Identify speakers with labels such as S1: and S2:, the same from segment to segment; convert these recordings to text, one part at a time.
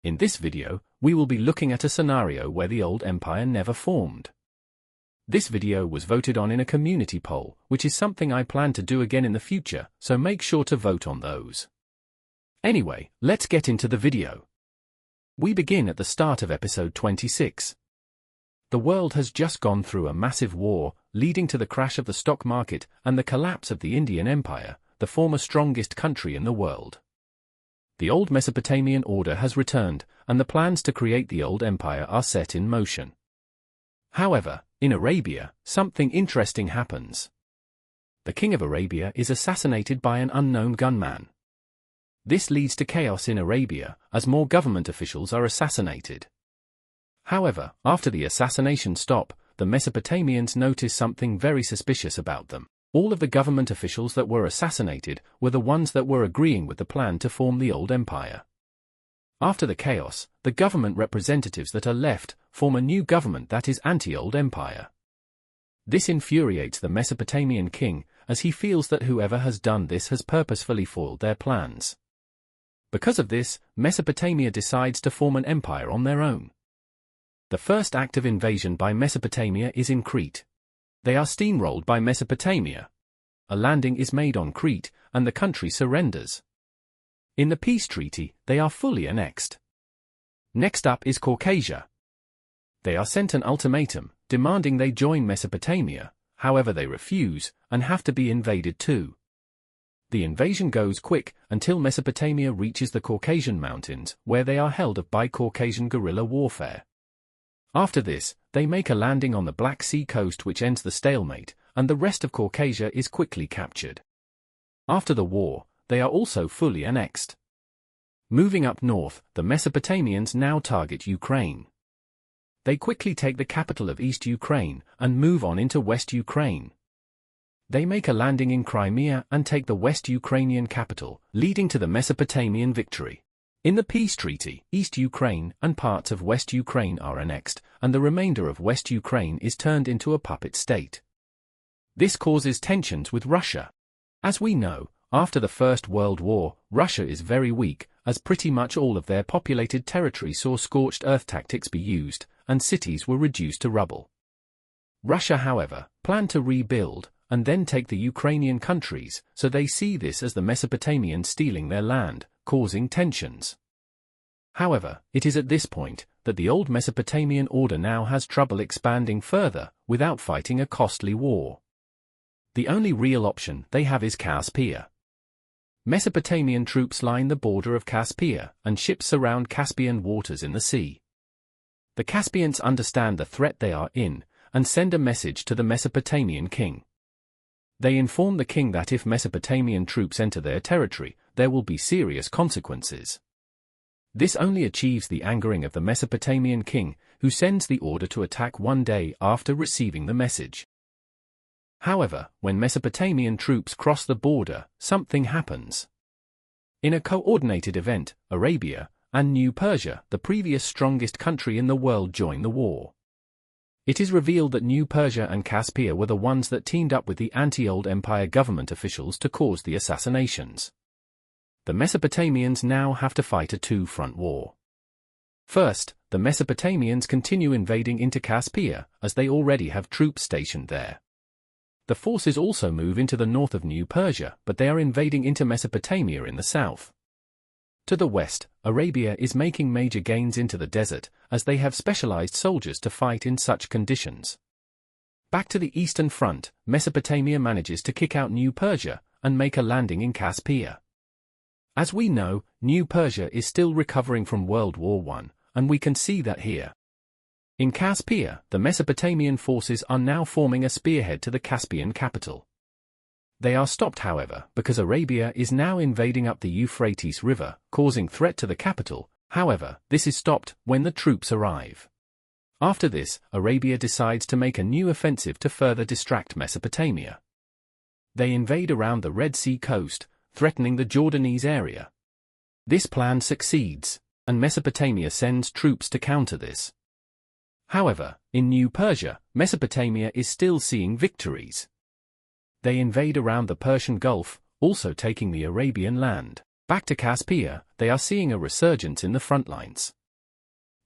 S1: In this video, we will be looking at a scenario where the old empire never formed. This video was voted on in a community poll, which is something I plan to do again in the future, so make sure to vote on those. Anyway, let's get into the video. We begin at the start of episode 26. The world has just gone through a massive war, leading to the crash of the stock market and the collapse of the Indian Empire, the former strongest country in the world. The old Mesopotamian order has returned, and the plans to create the old empire are set in motion. However, in Arabia, something interesting happens. The king of Arabia is assassinated by an unknown gunman. This leads to chaos in Arabia, as more government officials are assassinated. However, after the assassination stop, the Mesopotamians notice something very suspicious about them. All of the government officials that were assassinated were the ones that were agreeing with the plan to form the old empire. After the chaos, the government representatives that are left form a new government that is anti-old empire. This infuriates the Mesopotamian king, as he feels that whoever has done this has purposefully foiled their plans. Because of this, Mesopotamia decides to form an empire on their own. The first act of invasion by Mesopotamia is in Crete. They are steamrolled by Mesopotamia. A landing is made on Crete, and the country surrenders. In the peace treaty, they are fully annexed. Next up is Caucasia. They are sent an ultimatum, demanding they join Mesopotamia, however they refuse, and have to be invaded too. The invasion goes quick, until Mesopotamia reaches the Caucasian mountains, where they are held up by Caucasian guerrilla warfare. After this, they make a landing on the Black Sea coast which ends the stalemate, and the rest of Caucasia is quickly captured. After the war, they are also fully annexed. Moving up north, the Mesopotamians now target Ukraine. They quickly take the capital of East Ukraine, and move on into West Ukraine. They make a landing in Crimea and take the West Ukrainian capital, leading to the Mesopotamian victory. In the peace treaty, East Ukraine and parts of West Ukraine are annexed, and the remainder of West Ukraine is turned into a puppet state. This causes tensions with Russia. As we know, after the First World War, Russia is very weak, as pretty much all of their populated territory saw scorched earth tactics be used, and cities were reduced to rubble. Russia, however, planned to rebuild, and then take the Ukrainian countries, so they see this as the Mesopotamians stealing their land, causing tensions. However, it is at this point that the old Mesopotamian order now has trouble expanding further, without fighting a costly war. The only real option they have is Caspia. Mesopotamian troops line the border of Caspia, and ships surround Caspian waters in the sea. The Caspians understand the threat they are in, and send a message to the Mesopotamian king. They inform the king that if Mesopotamian troops enter their territory, there will be serious consequences. This only achieves the angering of the Mesopotamian king, who sends the order to attack one day after receiving the message. However, when Mesopotamian troops cross the border, something happens. In a coordinated event, Arabia and New Persia, the previous strongest country in the world, join the war. It is revealed that New Persia and Caspia were the ones that teamed up with the anti-old empire government officials to cause the assassinations. The Mesopotamians now have to fight a two-front war. First, the Mesopotamians continue invading into Caspia, as they already have troops stationed there. The forces also move into the north of New Persia, but they are invading into Mesopotamia in the south. To the west, Arabia is making major gains into the desert, as they have specialized soldiers to fight in such conditions. Back to the eastern front, Mesopotamia manages to kick out New Persia, and make a landing in Caspia. As we know, New Persia is still recovering from World War I, and we can see that here. In Caspia, the Mesopotamian forces are now forming a spearhead to the Caspian capital. They are stopped, however, because Arabia is now invading up the Euphrates River, causing threat to the capital. However, this is stopped when the troops arrive. After this, Arabia decides to make a new offensive to further distract Mesopotamia. They invade around the Red Sea coast, threatening the Jordanese area. This plan succeeds, and Mesopotamia sends troops to counter this. However, in New Persia, Mesopotamia is still seeing victories. They invade around the Persian Gulf, also taking the Arabian land. Back to Caspia, they are seeing a resurgence in the front lines.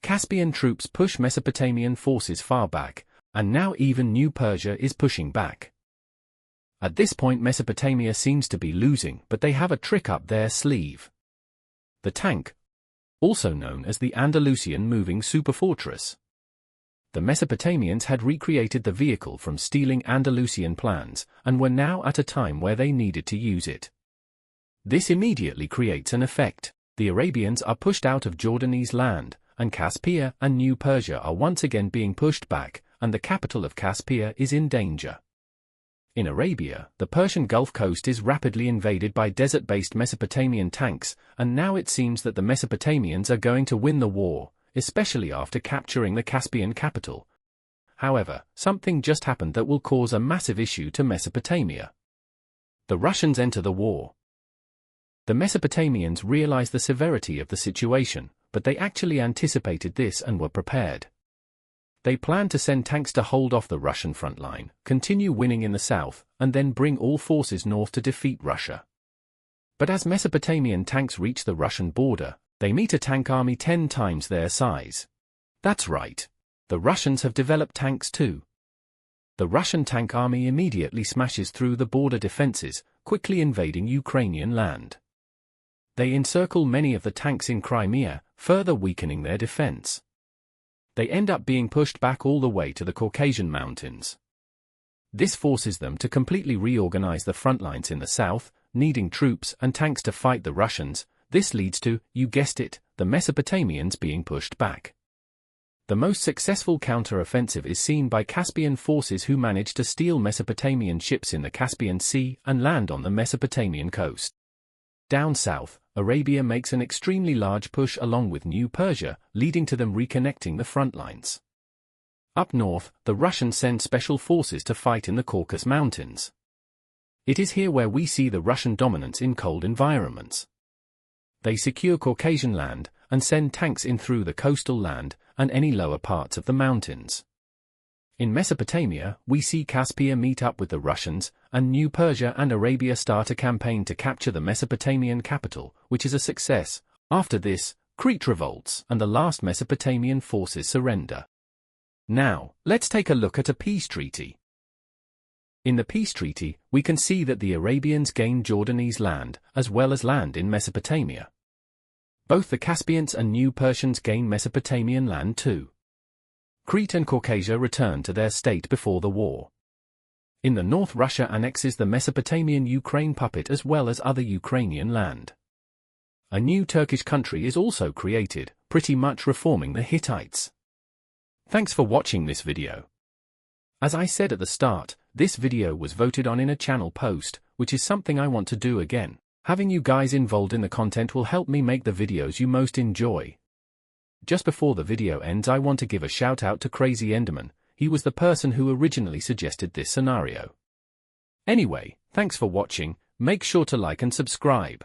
S1: Caspian troops push Mesopotamian forces far back, and now even New Persia is pushing back. At this point Mesopotamia seems to be losing, but they have a trick up their sleeve. The tank, also known as the Andalusian moving superfortress. The Mesopotamians had recreated the vehicle from stealing Andalusian plans, and were now at a time where they needed to use it. This immediately creates an effect. The Arabians are pushed out of Jordanese land, and Caspia and New Persia are once again being pushed back, and the capital of Caspia is in danger. In Arabia, the Persian Gulf coast is rapidly invaded by desert-based Mesopotamian tanks, and now it seems that the Mesopotamians are going to win the war, especially after capturing the Caspian capital. However, something just happened that will cause a massive issue to Mesopotamia. The Russians enter the war. The Mesopotamians realize the severity of the situation, but they actually anticipated this and were prepared. They planned to send tanks to hold off the Russian front line, continue winning in the south, and then bring all forces north to defeat Russia. But as Mesopotamian tanks reach the Russian border, they meet a tank army 10 times their size. That's right. The Russians have developed tanks too. The Russian tank army immediately smashes through the border defenses, quickly invading Ukrainian land. They encircle many of the tanks in Crimea, further weakening their defense. They end up being pushed back all the way to the Caucasian mountains. This forces them to completely reorganize the front lines in the south, needing troops and tanks to fight the Russians. This leads to, you guessed it, the Mesopotamians being pushed back. The most successful counter-offensive is seen by Caspian forces who manage to steal Mesopotamian ships in the Caspian Sea and land on the Mesopotamian coast. Down south, Arabia makes an extremely large push along with New Persia, leading to them reconnecting the front lines. Up north, the Russians send special forces to fight in the Caucasus Mountains. It is here where we see the Russian dominance in cold environments. They secure Caucasian land, and send tanks in through the coastal land, and any lower parts of the mountains. In Mesopotamia, we see Caspia meet up with the Russians, and New Persia and Arabia start a campaign to capture the Mesopotamian capital, which is a success. After this, Crete revolts, and the last Mesopotamian forces surrender. Now, let's take a look at a peace treaty. In the peace treaty, we can see that the Arabians gain Jordanese land, as well as land in Mesopotamia. Both the Caspians and New Persians gain Mesopotamian land too. Crete and Caucasia return to their state before the war. In the north, Russia annexes the Mesopotamian Ukraine puppet as well as other Ukrainian land. A new Turkish country is also created, pretty much reforming the Hittites. Thanks for watching this video. As I said at the start, this video was voted on in a channel post, which is something I want to do again. Having you guys involved in the content will help me make the videos you most enjoy. Just before the video ends, I want to give a shout out to Crazy Enderman. He was the person who originally suggested this scenario. Anyway, thanks for watching. Make sure to like and subscribe.